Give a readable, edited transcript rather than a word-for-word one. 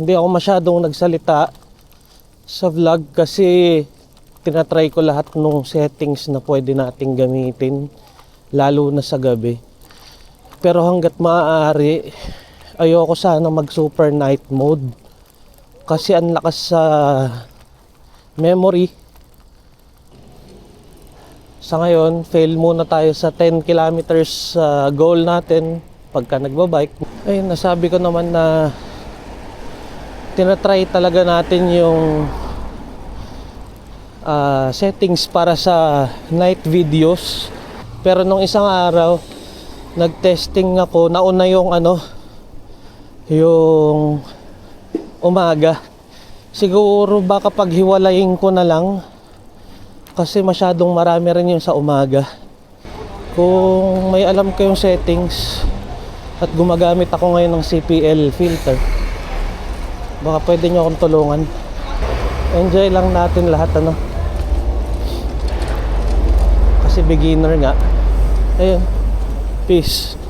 Hindi ako masyadong nagsalita sa vlog kasi tinatry ko lahat ng settings na pwede nating gamitin, lalo na sa gabi. Pero hanggat maaari, ayoko sana mag super night mode kasi ang lakas sa memory. Sa ngayon, fail muna tayo sa 10 kilometers goal natin pagka nagbabike. Ayun, nasabi ko naman na tinatry talaga natin yung settings para sa night videos. Pero nung isang araw, nag-testing ako, nauna yung yung umaga. Siguro baka paghiwalayin ko na lang kasi masyadong marami rin yung sa umaga. Kung may alam ko yung settings at gumagamit ako ngayon ng CPL filter, baka pwede nyo akong tulungan. Enjoy lang natin lahat kasi beginner nga. Ayun, peace.